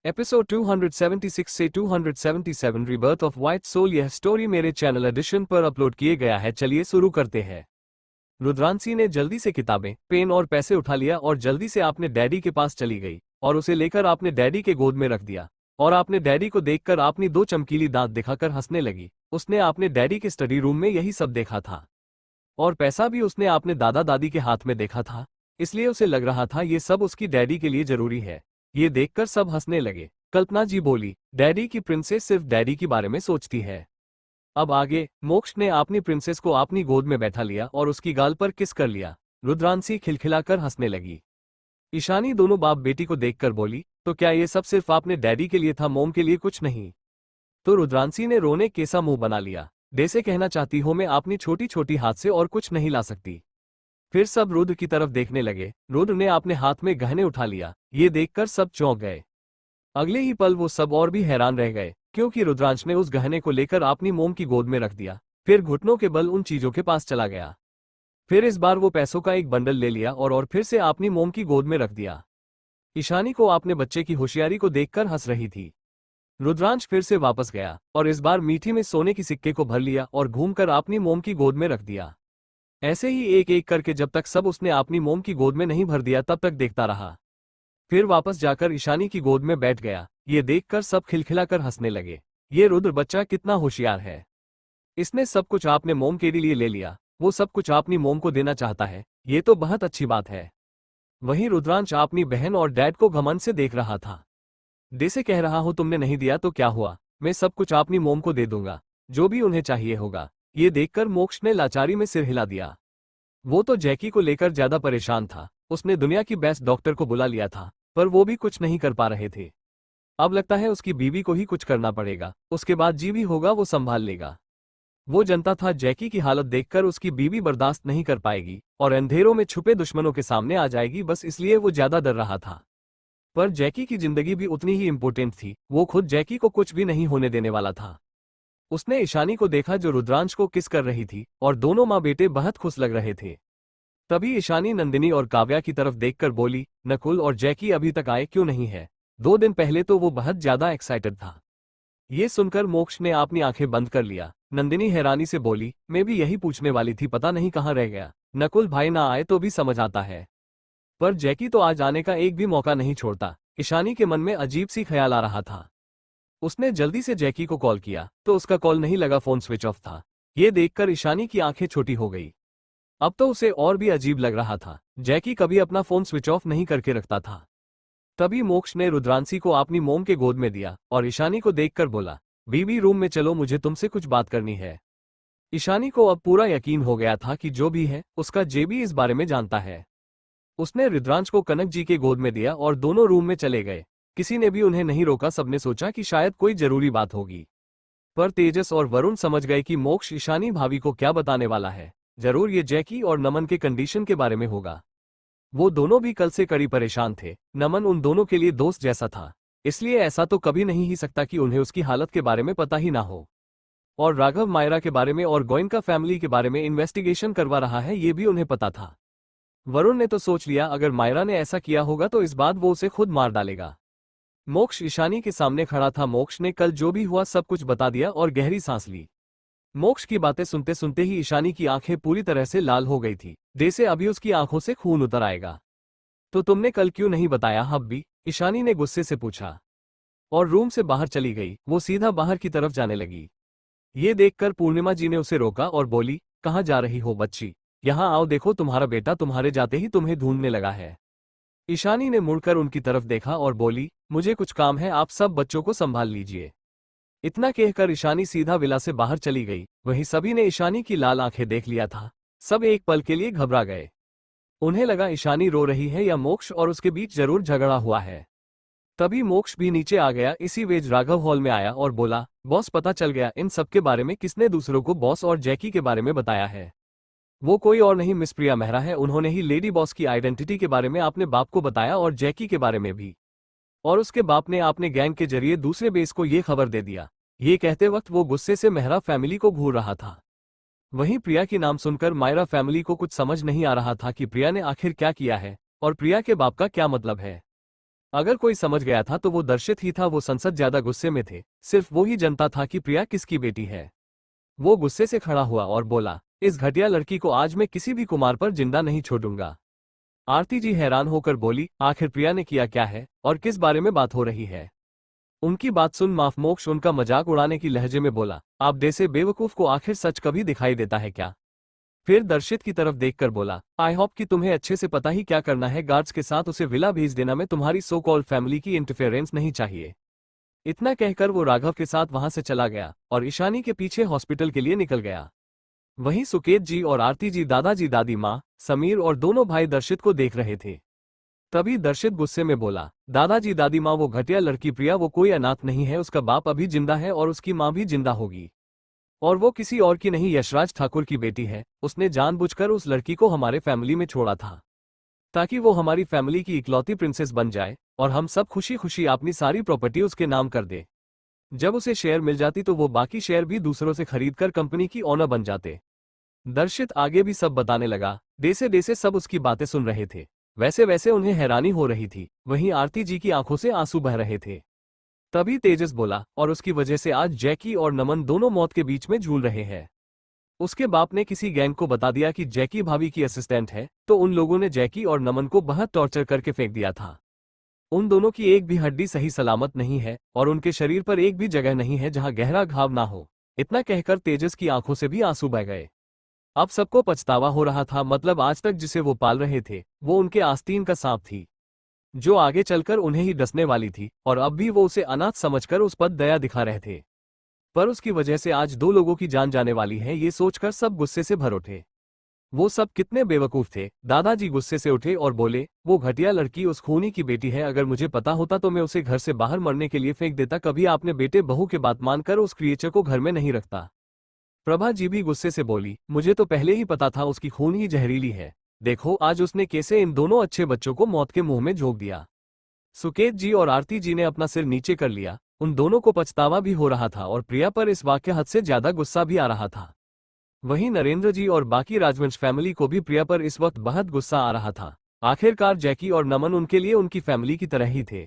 Episode 276 से 277 rebirth of white soul. यह story मेरे चैनल एडिशन पर अपलोड किए गया है। चलिए शुरू करते हैं। रुद्रांशी ने जल्दी से किताबें, पेन और पैसे उठा लिया और जल्दी से अपने डैडी के पास चली गई और उसे लेकर अपने डैडी के गोद में रख दिया और अपने डैडी को देखकर अपनी दो चमकीली दांत दिखाकर हंसने लगी। उसने अपने डैडी के स्टडी रूम में यही सब देखा था और पैसा भी उसने अपने दादा दादी के हाथ में देखा था, इसलिए उसे लग रहा था ये सब उसकी डैडी के लिए जरूरी है। ये देखकर सब हंसने लगे। कल्पना जी बोली, डैडी की प्रिंसेस सिर्फ डैडी के बारे में सोचती है। अब आगे मोक्ष ने अपनी प्रिंसेस को अपनी गोद में बैठा लिया और उसकी गाल पर किस कर लिया। रुद्रांशी खिलखिलाकर हंसने लगी। ईशानी दोनों बाप बेटी को देखकर बोली, तो क्या ये सब सिर्फ आपने डैडी के लिए था, मोम के लिए कुछ नहीं? तो रुद्रांशी ने रोने कैसा मुंह बना लिया। जैसे कहना चाहती हो मैं अपनी छोटी छोटी हाथ से और कुछ नहीं ला सकती। फिर सब रुद्र की तरफ देखने लगे। रुद्र ने अपने हाथ में गहने उठा लिया। ये देखकर सब चौंक गए। अगले ही पल वो सब और भी हैरान रह गए, क्योंकि रुद्रांश ने उस गहने को लेकर अपनी मोम की गोद में रख दिया, फिर घुटनों के बल उन चीजों के पास चला गया। फिर इस बार वो पैसों का एक बंडल ले लिया और फिर से अपनी मोम की गोद में रख दिया। ईशानी को अपने बच्चे की होशियारी को देखकर हंस रही थी। रुद्रांश फिर से वापस गया और इस बार मीठी में सोने की सिक्के को भर लिया और घूमकर अपनी मोम की गोद में रख दिया। ऐसे ही एक एक करके जब तक सब उसने अपनी मोम की गोद में नहीं भर दिया तब तक देखता रहा। फिर वापस जाकर ईशानी की गोद में बैठ गया। ये देखकर सब खिलखिलाकर हंसने लगे। ये रुद्र बच्चा कितना होशियार है। इसने सब कुछ आपने मोम के लिए ले लिया। वो सब कुछ अपनी मोम को देना चाहता है। ये तो बहुत अच्छी बात है। वहीं रुद्रांश अपनी बहन और डैड को घमंड से देख रहा था। जैसे कह रहा हूं तुमने नहीं दिया तो क्या हुआ, मैं सब कुछ अपनी मोम को दे दूंगा, जो भी उन्हें चाहिए होगा। ये देखकर मोक्ष ने लाचारी में सिर हिला दिया। वो तो जैकी को लेकर ज्यादा परेशान था। उसने दुनिया की बेस्ट डॉक्टर को बुला लिया था, पर वो भी कुछ नहीं कर पा रहे थे। अब लगता है उसकी बीवी को ही कुछ करना पड़ेगा, उसके बाद जी भी होगा वो संभाल लेगा। वो जानता था जैकी की हालत देखकर उसकी बीवी बर्दाश्त नहीं कर पाएगी और अंधेरों में छुपे दुश्मनों के सामने आ जाएगी, बस इसलिए वो ज्यादा डर रहा था। पर जैकी की जिंदगी भी उतनी ही इंपॉर्टेंट थी। वो खुद जैकी को कुछ भी नहीं होने देने वाला था। उसने ईशानी को देखा जो रुद्रांश को किस कर रही थी और दोनों माँ बेटे बहुत खुश लग रहे थे। तभी ईशानी नंदिनी और काव्या की तरफ देखकर बोली, नकुल और जैकी अभी तक आए क्यों नहीं है? 2 दिन पहले तो वो बहुत ज्यादा एक्साइटेड था। ये सुनकर मोक्ष ने अपनी आंखें बंद कर लिया। नंदिनी हैरानी से बोली, मैं भी यही पूछने वाली थी, पता नहीं कहाँ रह गया। नकुल भाई ना आए तो भी समझ आता है, पर जैकी तो आज आने का एक भी मौका नहीं छोड़ता। ईशानी के मन में अजीब सी ख्याल आ रहा था। उसने जल्दी से जैकी को कॉल किया तो उसका कॉल नहीं लगा, फोन स्विच ऑफ था। ये देखकर ईशानी की आंखें छोटी हो गई। अब तो उसे और भी अजीब लग रहा था। जैकी कभी अपना फोन स्विच ऑफ नहीं करके रखता था। तभी मोक्ष ने रुद्रांशी को अपनी मोम के गोद में दिया और ईशानी को देखकर बोला, बीबी रूम में चलो, मुझे तुमसे कुछ बात करनी है। ईशानी को अब पूरा यकीन हो गया था कि जो भी है उसका जेबी इस बारे में जानता है। उसने रुद्रांश को कनक जी के गोद में दिया और दोनों रूम में चले गए। किसी ने भी उन्हें नहीं रोका। सबने सोचा कि शायद कोई जरूरी बात होगी, पर तेजस और वरुण समझ गए कि मोक्ष ईशानी भाभी को क्या बताने वाला है। जरूर ये जैकी और नमन के कंडीशन के बारे में होगा। वो दोनों भी कल से कड़ी परेशान थे। नमन उन दोनों के लिए दोस्त जैसा था, इसलिए ऐसा तो कभी नहीं ही सकता कि उन्हें उसकी हालत के बारे में पता ही ना हो। और राघव मायरा के बारे में और गोयनका फैमिली के बारे में इन्वेस्टिगेशन करवा रहा है, ये भी उन्हें पता था। वरुण ने तो सोच लिया अगर मायरा ने ऐसा किया होगा तो इस बात वो उसे खुद मार डालेगा। मोक्ष ईशानी के सामने खड़ा था। मोक्ष ने कल जो भी हुआ सब कुछ बता दिया और गहरी सांस ली। मोक्ष की बातें सुनते सुनते ही ईशानी की आंखें पूरी तरह से लाल हो गई थी, जैसे अभी उसकी आंखों से खून उतर आएगा। तो तुमने कल क्यों नहीं बताया हब्बी? ईशानी ने गुस्से से पूछा और रूम से बाहर चली गई। वो सीधा बाहर की तरफ जाने लगी। ये देखकर पूर्णिमा जी ने उसे रोका और बोली, कहाँ जा रही हो बच्ची? यहाँ आओ, देखो तुम्हारा बेटा तुम्हारे जाते ही तुम्हें ढूंढने लगा है। ईशानी ने मुड़कर उनकी तरफ देखा और बोली, मुझे कुछ काम है, आप सब बच्चों को संभाल लीजिए। इतना कहकर ईशानी सीधा विला से बाहर चली गई। वहीं सभी ने ईशानी की लाल आंखें देख लिया था। सब एक पल के लिए घबरा गए। उन्हें लगा ईशानी रो रही है या मोक्ष और उसके बीच जरूर झगड़ा हुआ है। तभी मोक्ष भी नीचे आ गया। इसी वेज राघव हॉल में आया और बोला, बॉस पता चल गया इन सब के बारे में। किसने दूसरों को बॉस और जैकी के बारे में बताया है? वो कोई और नहीं, मिस प्रिया मेहरा है। उन्होंने ही लेडी बॉस की आइडेंटिटी के बारे में अपने बाप को बताया और जैकी के बारे में भी। और उसके बाप ने अपने गैंग के जरिए दूसरे बेस को ये खबर दे दिया। ये कहते वक्त वो गुस्से से मेहरा फैमिली को घूर रहा था। वहीं प्रिया की नाम सुनकर मायरा फैमिली को कुछ समझ नहीं आ रहा था कि प्रिया ने आखिर क्या किया है और प्रिया के बाप का क्या मतलब है। अगर कोई समझ गया था तो वो दर्शित ही था। वो संसद ज्यादा गुस्से में थे, सिर्फ वो ही जनता था कि प्रिया किसकी बेटी है। वो गुस्से से खड़ा हुआ और बोला, इस घटिया लड़की को आज मैं किसी भी कुमार पर जिंदा नहीं छोड़ूंगा। आरती जी हैरान होकर बोली, आखिर प्रिया ने किया क्या है और किस बारे में बात हो रही है। उनकी बात सुन माफ मोक्ष उनका मजाक उड़ाने की लहजे में बोला, आप जैसे बेवकूफ को आखिर सच कभी दिखाई देता है क्या। फिर दर्शित की तरफ देखकर बोला, आई होप कि तुम्हें अच्छे से पता ही क्या करना है। गार्ड्स के साथ उसे विला भेज देना। में तुम्हारी सो कॉल्ड फैमिली की इंटरफेरेंस नहीं चाहिए। इतना कहकर वो राघव के साथ वहां से चला गया और ईशानी के पीछे हॉस्पिटल के लिए निकल गया। वहीं सुकेत जी और आरती जी दादाजी दादी माँ समीर और दोनों भाई दर्शित को देख रहे थे। तभी दर्शित गुस्से में बोला, दादाजी दादी माँ वो घटिया लड़की प्रिया वो कोई अनाथ नहीं है। उसका बाप अभी जिंदा है और उसकी माँ भी जिंदा होगी। और वो किसी और की नहीं, यशराज ठाकुर की बेटी है। उसने जानबूझकर उस लड़की को हमारे फैमिली में छोड़ा था ताकि वो हमारी फैमिली की इकलौती प्रिंसेस बन जाए और हम सब खुशी खुशी अपनी सारी प्रॉपर्टी उसके नाम कर दे। जब उसे शेयर मिल जाती तो वो बाकी शेयर भी दूसरों से खरीदकर कंपनी की ओनर बन जाते। दर्शित आगे भी सब बताने लगा। डेसे डेसे सब उसकी बातें सुन रहे थे। वैसे वैसे उन्हें हैरानी हो रही थी। वहीं आरती जी की आंखों से आंसू बह रहे थे। तभी तेजस बोला, और उसकी वजह से आज जैकी और नमन दोनों मौत के बीच में झूल रहे हैं। उसके बाप ने किसी गैंग को बता दिया कि जैकी भाभी की असिस्टेंट है, तो उन लोगों ने जैकी और नमन को बहुत टॉर्चर करके फेंक दिया था। उन दोनों की एक भी हड्डी सही सलामत नहीं है और उनके शरीर पर एक भी जगह नहीं है जहां गहरा घाव ना हो। इतना कहकर तेजस की आंखों से भी आंसू बह गए। अब सबको पछतावा हो रहा था। मतलब आज तक जिसे वो पाल रहे थे वो उनके आस्तीन का सांप थी, जो आगे चलकर उन्हें ही डसने वाली थी। और अब भी वो उसे अनाथ समझकर उस पर दया दिखा रहे थे। पर उसकी वजह से आज दो लोगों की जान जाने वाली है, ये सोचकर सब गुस्से से भर उठे। वो सब कितने बेवकूफ थे। दादाजी गुस्से से उठे और बोले, वो घटिया लड़की उस खूनी की बेटी है। अगर मुझे पता होता तो मैं उसे घर से बाहर मरने के लिए फेंक देता। कभी आपने बेटे बहू के बात मानकर उस क्रिएचर को घर में नहीं रखता। प्रभा जी भी गुस्से से बोली, मुझे तो पहले ही पता था उसकी खून ही जहरीली है। देखो आज उसने कैसे इन दोनों अच्छे बच्चों को मौत के मुंह में झोंक दिया। सुकेत जी और आरती जी ने अपना सिर नीचे कर लिया। उन दोनों को पछतावा भी हो रहा था और प्रिया पर इस वाक्य हद से ज्यादा गुस्सा भी आ रहा था। वहीं नरेंद्र जी और बाकी राजवंश फैमिली को भी प्रिया पर इस वक्त बहुत गुस्सा आ रहा था। आखिरकार जैकी और नमन उनके लिए उनकी फैमिली की तरह ही थे।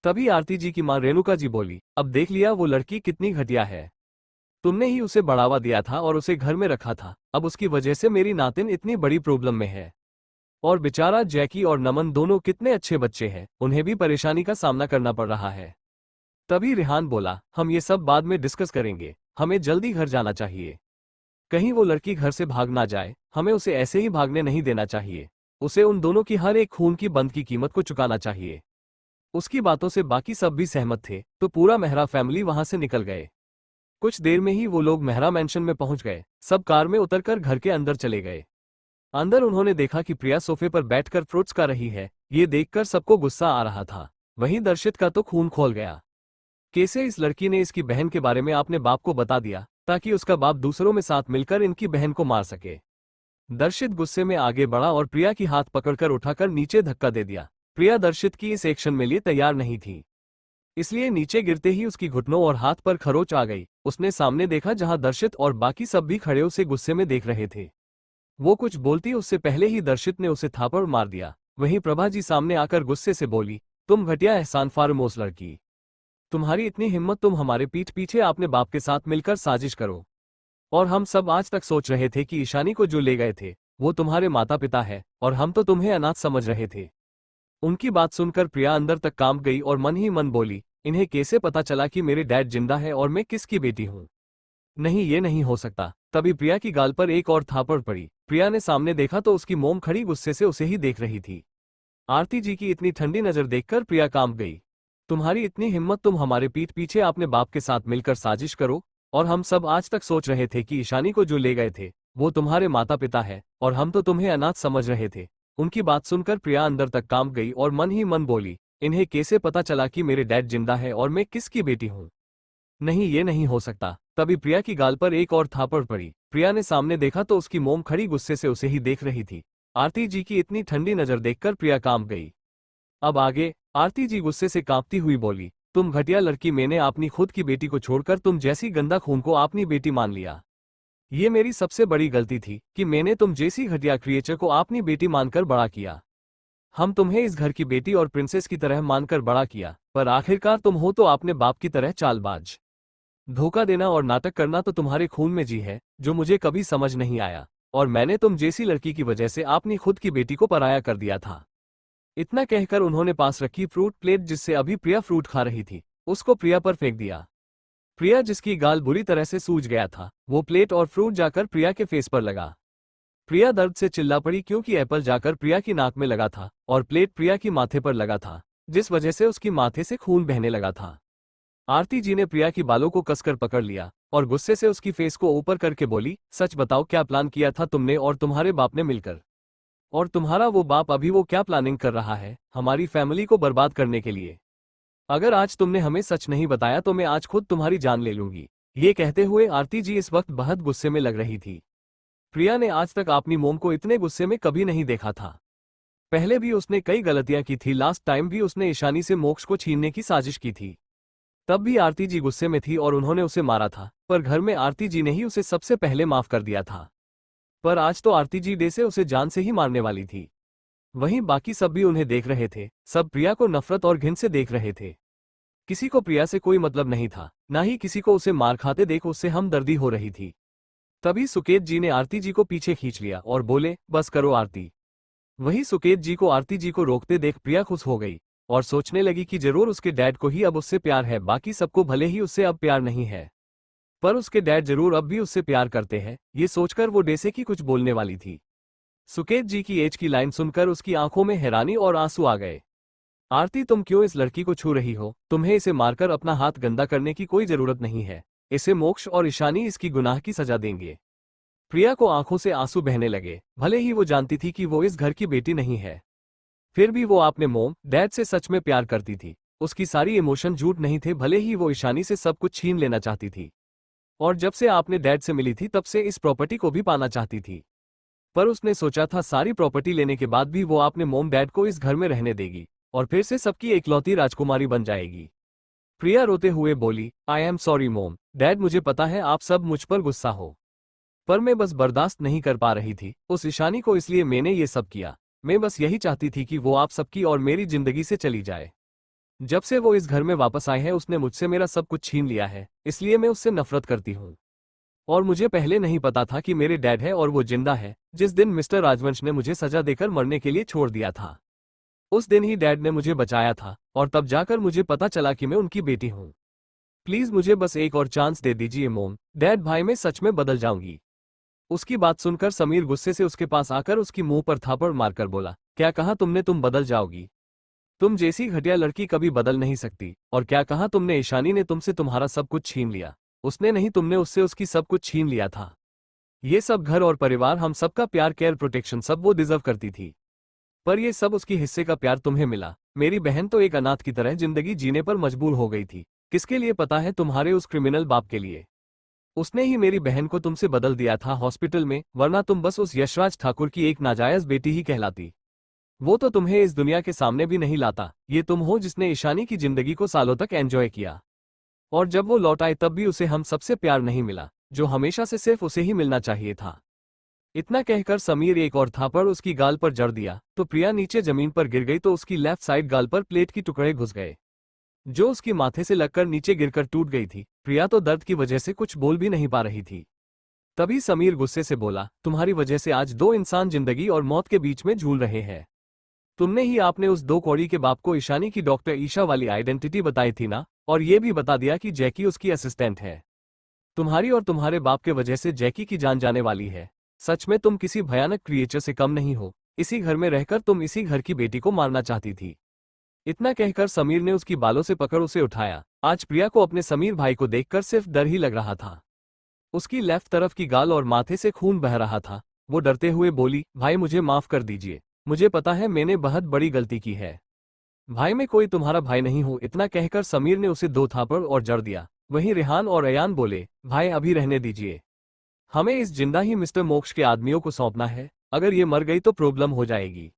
तभी आरती जी की मां रेणुका जी बोली, अब देख लिया वो लड़की कितनी घटिया है। तुमने ही उसे बढ़ावा दिया था और उसे घर में रखा था। अब उसकी वजह से मेरी नातिन इतनी बड़ी प्रॉब्लम में है। और बेचारा जैकी और नमन दोनों कितने अच्छे बच्चे हैं, उन्हें भी परेशानी का सामना करना पड़ रहा है। तभी रिहान बोला, हम ये सब बाद में डिस्कस करेंगे, हमें जल्दी घर जाना चाहिए। कहीं वो लड़की घर से भाग ना जाए। हमें उसे ऐसे ही भागने नहीं देना चाहिए। उसे उन दोनों की हर एक खून की बंद की कीमत को चुकाना चाहिए। उसकी बातों से बाकी सब भी सहमत थे, तो पूरा मेहरा फैमिली वहां से निकल गए। कुछ देर में ही वो लोग मेहरा मैंशन में पहुंच गए। सब कार में उतरकर घर के अंदर चले गए। अंदर उन्होंने देखा कि प्रिया सोफे पर बैठकर फ्रूट्स खा रही है। ये देखकर सबको गुस्सा आ रहा था। वहीं दर्शित का तो खून खोल गया। कैसे इस लड़की ने इसकी बहन के बारे में अपने बाप को बता दिया ताकि उसका बाप दूसरों में साथ मिलकर इनकी बहन को मार सके। दर्शित गुस्से में आगे बढ़ा और प्रिया की हाथ पकड़कर उठाकर नीचे धक्का दे दिया। प्रिया दर्शित की इस एक्शन में लिए तैयार नहीं थी, इसलिए नीचे गिरते ही उसकी घुटनों और हाथ पर खरोच आ गई। उसने सामने देखा जहां दर्शित और बाकी सब भी खड़े उसे गुस्से में देख रहे थे। वो कुछ बोलती उससे पहले ही दर्शित ने उसे थापड़ मार दिया। वहीं प्रभा जी सामने आकर गुस्से से बोली, तुम घटिया एहसान फारमोस लड़की, तुम्हारी इतनी हिम्मत, तुम हमारे पीठ पीछे अपने बाप के साथ मिलकर साजिश करो। और हम सब आज तक सोच रहे थे कि ईशानी को जो ले गए थे वो तुम्हारे माता पिता है और हम तो तुम्हें अनाथ समझ रहे थे। उनकी बात सुनकर प्रिया अंदर तक कांप गई और मन ही मन बोली, इन्हें कैसे पता चला कि मेरे डैड जिंदा है और मैं किसकी बेटी हूँ। नहीं, ये नहीं हो सकता। तभी प्रिया की गाल पर एक और थापड़ पड़ी। प्रिया ने सामने देखा तो उसकी मोम खड़ी गुस्से से उसे ही देख रही थी। आरती जी की इतनी ठंडी नजर देखकर प्रिया कांप गई। तुम्हारी इतनी हिम्मत, तुम हमारे पीठ पीछे अपने बाप के साथ मिलकर साजिश करो। और हम सब आज तक सोच रहे थे कि ईशानी को जो ले गए थे वो तुम्हारे माता पिता है और हम तो तुम्हें अनाथ समझ रहे थे। उनकी बात सुनकर प्रिया अंदर तक कांप गई और मन ही मन बोली, इन्हें कैसे पता चला कि मेरे डैड जिंदा है और मैं किसकी बेटी हूँ। नहीं, ये नहीं हो सकता। तभी प्रिया की गाल पर एक और थापड़ पड़ी। प्रिया ने सामने देखा तो उसकी मोम खड़ी गुस्से से उसे ही देख रही थी। आरती जी की इतनी ठंडी नजर देखकर प्रिया कांप गई। अब आगे आरती जी गुस्से से कांपती हुई बोली, तुम घटिया लड़की, मैंने अपनी खुद की बेटी को छोड़कर तुम जैसी गंदा खून को अपनी बेटी मान लिया। ये मेरी सबसे बड़ी गलती थी कि मैंने तुम जैसी घटिया क्रिएचर को अपनी बेटी मानकर बड़ा किया। हम तुम्हें इस घर की बेटी और प्रिंसेस की तरह मानकर बड़ा किया, पर आखिरकार तुम हो तो आपने बाप की तरह चालबाज। धोखा देना और नाटक करना तो तुम्हारे खून में जी है, जो मुझे कभी समझ नहीं आया। और मैंने तुम जैसी लड़की की वजह से अपनी खुद की बेटी को पराया कर दिया था। इतना कहकर उन्होंने पास रखी फ्रूट प्लेट, जिससे अभी प्रिया फ्रूट खा रही थी, उसको प्रिया पर फेंक दिया। प्रिया, जिसकी गाल बुरी तरह से सूज गया था, वो प्लेट और फ्रूट जाकर प्रिया के फेस पर लगा। प्रिया दर्द से चिल्ला पड़ी, क्योंकि एप्पल जाकर प्रिया की नाक में लगा था और प्लेट प्रिया की माथे पर लगा था, जिस वजह से उसकी माथे से खून बहने लगा था। आरती जी ने प्रिया की बालों को कसकर पकड़ लिया और गुस्से से उसकी फेस को ऊपर करके बोली, सच बताओ, क्या प्लान किया था तुमने और तुम्हारे बाप ने मिलकर? और तुम्हारा वो बाप अभी वो क्या प्लानिंग कर रहा है हमारी फैमिली को बर्बाद करने के लिए? अगर आज तुमने हमें सच नहीं बताया तो मैं आज खुद तुम्हारी जान ले लूंगी। ये कहते हुए आरती जी इस वक्त बहुत गुस्से में लग रही थी। प्रिया ने आज तक अपनी मोम को इतने गुस्से में कभी नहीं देखा था। पहले भी उसने कई गलतियां की थी, लास्ट टाइम भी उसने ईशानी से मोक्ष को छीनने की साजिश की थी। तब भी आरती जी गुस्से में थी और उन्होंने उसे मारा था, पर घर में आरती जी ने ही उसे सबसे पहले माफ कर दिया था। पर आज तो आरती जी डे से उसे जान से ही मारने वाली थी। वहीं बाकी सब भी उन्हें देख रहे थे, सब प्रिया को नफरत और घिन से देख रहे थे। किसी को प्रिया से कोई मतलब नहीं था, ना ही किसी को उसे मार खाते देख उससे हमदर्दी हो रही थी। तभी सुकेत जी ने आरती जी को पीछे खींच लिया और बोले, बस करो आरती। वहीं सुकेत जी को आरती जी को रोकते देख प्रिया खुश हो गई और सोचने लगी कि जरूर उसके डैड को ही अब उससे प्यार है, बाकी सबको भले ही उससे अब प्यार नहीं है, पर उसके डैड जरूर अब भी उससे प्यार करते हैं। ये सोचकर वो डेसे की कुछ बोलने वाली थी। सुकेत जी की एज की लाइन सुनकर उसकी आंखों में हैरानी और आंसू आ गए। आरती, तुम क्यों इस लड़की को छू रही हो? तुम्हें इसे मारकर अपना हाथ गंदा करने की कोई जरूरत नहीं है। इसे मोक्ष और ईशानी इसकी गुनाह की सजा देंगे। प्रिया को आंखों से आंसू बहने लगे, भले ही वो जानती थी कि वो इस घर की बेटी नहीं है, फिर भी वो अपने मोम डैड से सच में प्यार करती थी। उसकी सारी इमोशन झूठ नहीं थे, भले ही वो ईशानी से सब कुछ छीन लेना चाहती थी और जब से आपने डैड से मिली थी तब से इस प्रॉपर्टी को भी पाना चाहती थी। पर उसने सोचा था सारी प्रॉपर्टी लेने के बाद भी वो अपने मोम डैड को इस घर में रहने देगी और फिर से सबकी इकलौती राजकुमारी बन जाएगी। प्रिया रोते हुए बोली, I am sorry mom dad, मुझे पता है आप सब मुझ पर गुस्सा हो, पर मैं बस बर्दाश्त नहीं कर पा रही थी उस ईशानी को, इसलिए मैंने ये सब किया। मैं बस यही चाहती थी कि वो आप सबकी और मेरी जिंदगी से चली जाए। जब से वो इस घर में वापस आई है उसने मुझसे मेरा सब कुछ छीन लिया है, इसलिए मैं उससे नफरत करती हूँ। और मुझे पहले नहीं पता था कि मेरे डैड है और वो जिंदा है। जिस दिन मिस्टर राजवंश ने मुझे सजा देकर मरने के लिए छोड़ दिया था, उस दिन ही डैड ने मुझे बचाया था और तब जाकर मुझे पता चला कि मैं उनकी बेटी हूँ। प्लीज मुझे बस एक और चांस दे दीजिए मोम डैड, भाई मैं सच में बदल जाऊंगी। उसकी बात सुनकर समीर गुस्से से उसके पास आकर उसकी मुंह पर थापड़ मारकर बोला, क्या कहा तुमने तुम बदल जाओगी? तुम जैसी घटिया लड़की कभी बदल नहीं सकती। और क्या कहा तुमने? ईशानी ने तुमसे तुम्हारा सब कुछ छीन लिया। उसने नहीं, तुमने उससे उसकी सब कुछ छीन लिया था। ये सब घर और परिवार, हम सबका प्यार, केयर, प्रोटेक्शन सब वो डिजर्व करती थी, पर ये सब उसकी हिस्से का प्यार तुम्हें मिला। मेरी बहन तो एक अनाथ की तरह जिंदगी जीने पर मजबूर हो गई थी। किसके लिए पता है? तुम्हारे उस क्रिमिनल बाप के लिए। उसने ही मेरी बहन को तुमसे बदल दिया था हॉस्पिटल में, वरना तुम बस उस यशराज ठाकुर की एक नाजायज बेटी ही कहलाती। वो तो तुम्हें इस दुनिया के सामने भी नहीं लाता। ये तुम हो जिसने ईशानी की जिंदगी को सालों तक एंजॉय किया, और जब वो लौट आए तब भी उसे हम सबसे प्यार नहीं मिला, जो हमेशा से सिर्फ उसे ही मिलना चाहिए था। इतना कहकर समीर एक और थापड़ उसकी गाल पर जड़ दिया तो प्रिया नीचे जमीन पर गिर गई, तो उसकी लेफ्ट साइड गाल पर प्लेट की टुकड़े घुस गए, जो उसकी माथे से लगकर नीचे गिरकर टूट गई थी। प्रिया तो दर्द की वजह से कुछ बोल भी नहीं पा रही थी। तभी समीर गुस्से से बोला, तुम्हारी वजह से आज दो इंसान जिंदगी और मौत के बीच में झूल रहे हैं। तुमने ही आपने उस दो कौड़ी के बाप को ईशानी की डॉक्टर ईशा वाली आइडेंटिटी बताई थी ना, और ये भी बता दिया कि जैकी उसकी असिस्टेंट है। तुम्हारी और तुम्हारे बाप के वजह से जैकी की जान जाने वाली है। सच में तुम किसी भयानक क्रिएचर से कम नहीं हो। इसी घर में रहकर तुम इसी घर की बेटी को मारना चाहती थी। इतना कहकर समीर ने उसकी बालों से पकड़ उसे उठाया। आज प्रिया को अपने समीर भाई को देखकर सिर्फ डर ही लग रहा था। उसकी लेफ्ट तरफ की गाल और माथे से खून बह रहा था। वो डरते हुए बोली, भाई मुझे माफ कर दीजिए, मुझे पता है मैंने बहुत बड़ी गलती की है। भाई मैं कोई तुम्हारा भाई नहीं हूँ। इतना कहकर समीर ने उसे दो थापड़ और जड़ दिया। वहीं रेहान और अयान बोले, भाई अभी रहने दीजिए, हमें इस जिंदा ही मिस्टर मोक्ष के आदमियों को सौंपना है। अगर ये मर गई तो प्रॉब्लम हो जाएगी।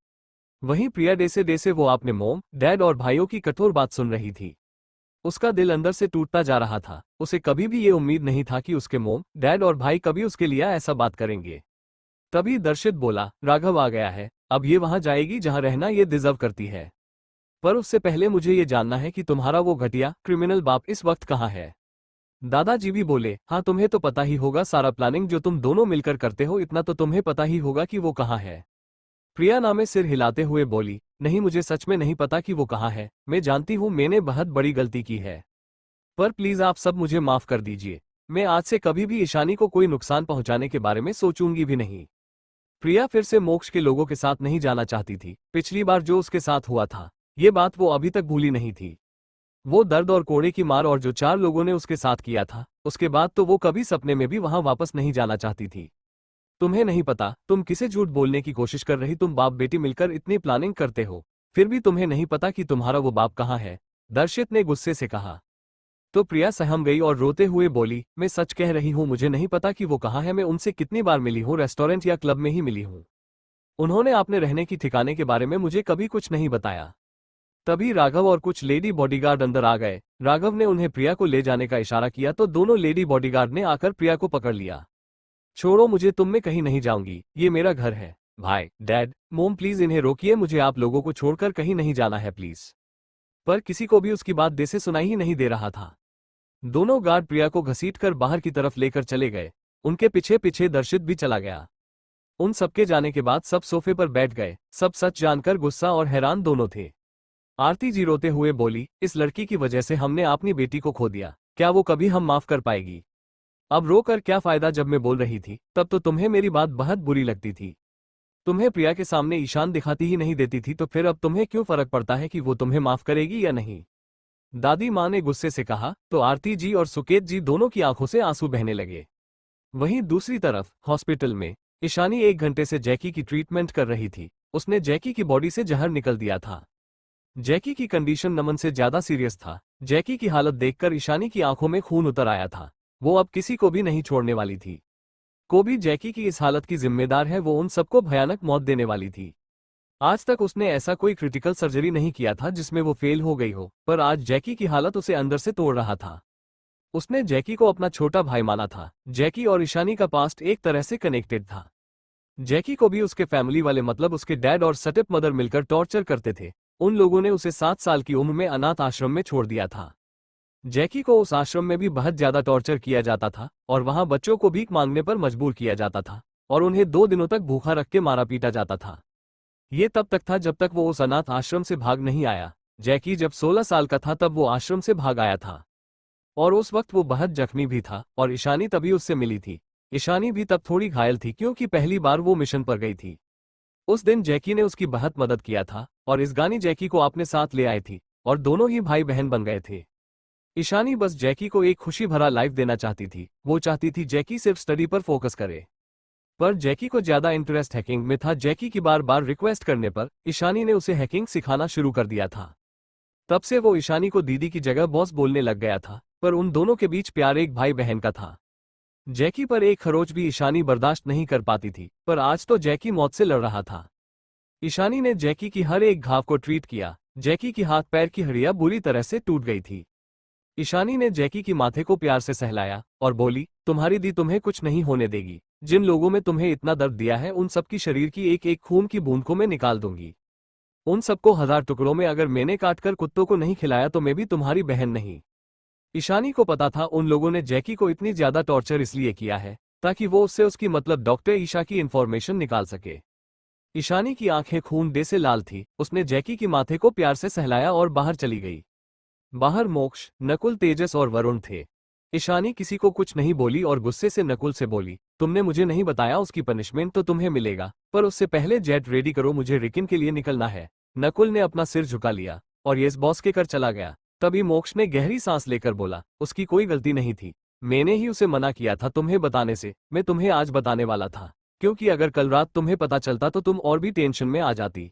वहीं प्रिया डेसे वो अपने मोम डैड और भाइयों की कठोर बात सुन रही थी। उसका दिल अंदर से टूटता जा रहा था। उसे कभी भी ये उम्मीद नहीं था कि उसके मोम डैड और भाई कभी उसके लिए ऐसा बात करेंगे। तभी दर्शित बोला, राघव आ गया है, अब ये वहां जाएगी जहां रहना ये डिजर्व करती है। पर उससे पहले मुझे ये जानना है कि तुम्हारा वो घटिया क्रिमिनल बाप इस वक्त कहाँ है। दादाजी भी बोले, हाँ तुम्हें तो पता ही होगा, सारा प्लानिंग जो तुम दोनों मिलकर करते हो, इतना तो तुम्हें पता ही होगा कि वो कहाँ है। प्रिया नामे सिर हिलाते हुए बोली, नहीं मुझे सच में नहीं पता कि वो कहाँ है। मैं जानती हूँ मैंने बहुत बड़ी गलती की है, पर प्लीज आप सब मुझे माफ कर दीजिए। मैं आज से कभी भी ईशानी को कोई नुकसान पहुंचाने के बारे में सोचूंगी भी नहीं। प्रिया फिर से मोक्ष के लोगों के साथ नहीं जाना चाहती थी। पिछली बार जो उसके साथ हुआ था, ये बात वो अभी तक भूली नहीं थी। वो दर्द और कोड़े की मार और जो 4 लोगों ने उसके साथ किया था, उसके बाद तो वो कभी सपने में भी वहां वापस नहीं जाना चाहती थी। तुम्हें नहीं पता तुम किसे झूठ बोलने की कोशिश कर रही, तुम बाप बेटी मिलकर इतनी प्लानिंग करते हो, फिर भी तुम्हें नहीं पता कि तुम्हारा वो बाप कहाँ है। दर्शित ने गुस्से से कहा। तो प्रिया सहम गई और रोते हुए बोली, मैं सच कह रही हूँ, मुझे नहीं पता कि वो कहाँ है। मैं उनसे कितनी बार मिली हूँ, रेस्टोरेंट या क्लब में ही मिली हूँ। उन्होंने अपने रहने की ठिकाने के बारे में मुझे कभी कुछ नहीं बताया। तभी राघव और कुछ लेडी बॉडीगार्ड अंदर आ गए। राघव ने उन्हें प्रिया को ले जाने का इशारा किया तो दोनों लेडी बॉडीगार्ड ने आकर प्रिया को पकड़ लिया। छोड़ो मुझे, तुम में कहीं नहीं जाऊंगी, ये मेरा घर है। भाई, डैड, मोम प्लीज इन्हें रोकिए, मुझे आप लोगों को छोड़कर कहीं नहीं जाना है प्लीज। पर किसी को भी उसकी बात से सुनाई ही नहीं दे रहा था। दोनों गार्ड प्रिया को घसीटकर बाहर की तरफ लेकर चले गए। उनके पीछे पीछे दर्शित भी चला गया। उन सबके जाने के बाद सब सोफे पर बैठ गए। सब सच जानकर गुस्सा और हैरान दोनों थे। आरती जी रोते हुए बोली, इस लड़की की वजह से हमने अपनी बेटी को खो दिया, क्या वो कभी हम माफ कर पाएगी? अब रोकर क्या फायदा, जब मैं बोल रही थी तब तो तुम्हें मेरी बात बहुत बुरी लगती थी। तुम्हें प्रिया के सामने ईशान दिखाती ही नहीं देती थी, तो फिर अब तुम्हें क्यों फर्क पड़ता है कि वो तुम्हें माफ करेगी या नहीं? दादी माँ ने गुस्से से कहा तो आरती जी और सुकेत जी दोनों की आंखों से आंसू बहने लगे। वहीं दूसरी तरफ हॉस्पिटल में ईशानी 1 घंटे से जैकी की ट्रीटमेंट कर रही थी। उसने जैकी की बॉडी से जहर निकल दिया था। जैकी की कंडीशन नमन से ज्यादा सीरियस था। जैकी की हालत देखकर ईशानी की आंखों में खून उतर आया था। वो अब किसी को भी नहीं छोड़ने वाली थी। को भी जैकी की इस हालत की जिम्मेदार है, वो उन सबको भयानक मौत देने वाली थी। आज तक उसने ऐसा कोई क्रिटिकल सर्जरी नहीं किया था जिसमें वो फेल हो गई हो, पर आज जैकी की हालत उसे अंदर से तोड़ रहा था। उसने जैकी को अपना छोटा भाई माना था। जैकी और ईशानी का पास्ट एक तरह से कनेक्टेड था। जैकी को भी उसके फैमिली वाले, मतलब उसके डैड और स्टेप मदर मिलकर टॉर्चर करते थे। उन लोगों ने उसे 7 साल की उम्र में अनाथ आश्रम में छोड़ दिया था। जैकी को उस आश्रम में भी बहुत ज्यादा टॉर्चर किया जाता था और वहां बच्चों को भीख मांगने पर मजबूर किया जाता था और उन्हें 2 दिनों तक भूखा रख के मारा पीटा जाता था। ये तब तक था जब तक वो उस अनाथ आश्रम से भाग नहीं आया। जैकी जब 16 साल का था तब वो आश्रम से भाग आया था और उस वक्त वो बहुत जख्मी भी था और ईशानी तभी उससे मिली थी। ईशानी भी तब थोड़ी घायल थी क्योंकि पहली बार वो मिशन पर गई थी। उस दिन जैकी ने उसकी बहुत मदद किया था और इस गानी जैकी को अपने साथ ले आई थी और दोनों ही भाई बहन बन गए थे। ईशानी बस जैकी को एक खुशी भरा लाइफ देना चाहती थी। वो चाहती थी जैकी सिर्फ स्टडी पर फोकस करे, पर जैकी को ज्यादा इंटरेस्ट हैकिंग में था। जैकी की बार बार रिक्वेस्ट करने पर ईशानी ने उसे हैकिंग सिखाना शुरू कर दिया था। तब से वो ईशानी को दीदी की जगह बॉस बोलने लग गया था, पर उन दोनों के बीच प्यार एक भाई बहन का था। जैकी पर एक खरोच भी ईशानी बर्दाश्त नहीं कर पाती थी, पर आज तो जैकी मौत से लड़ रहा था। ईशानी ने जैकी की हर एक घाव को ट्रीट किया। जैकी की हाथ पैर की हड्डियां बुरी तरह से टूट गई थी। ईशानी ने जैकी की माथे को प्यार से सहलाया और बोली, तुम्हारी दी तुम्हें कुछ नहीं होने देगी। जिन लोगों में तुम्हें इतना दर्द दिया है उन सबकी शरीर की एक एक खून की बूंद को मैं निकाल दूंगी। उन सबको 1000 टुकड़ों में अगर मैंने काटकर कुत्तों को नहीं खिलाया तो मैं भी तुम्हारी बहन नहीं। ईशानी को पता था उन लोगों ने जैकी को इतनी ज्यादा टॉर्चर इसलिए किया है ताकि वो उससे उसकी, मतलब डॉक्टर ईशा की इंफॉर्मेशन निकाल सके। ईशानी की आंखें खून दे से लाल थी। उसने जैकी की माथे को प्यार से सहलाया और बाहर चली गई। बाहर मोक्ष, नकुल, तेजस और वरुण थे। ईशानी किसी को कुछ नहीं बोली और गुस्से से नकुल से बोली, तुमने मुझे नहीं बताया, उसकी पनिशमेंट तो तुम्हें मिलेगा, पर उससे पहले जेट रेडी करो, मुझे रिकिन के लिए निकलना है। नकुल ने अपना सिर झुका लिया और यस बॉस के कर चला गया। तभी मोक्ष ने गहरी सांस लेकर बोला, उसकी कोई गलती नहीं थी, मैंने ही उसे मना किया था तुम्हें बताने से। मैं तुम्हें आज बताने वाला था, क्योंकि अगर कल रात तुम्हें पता चलता तो तुम और भी टेंशन में आ जाती।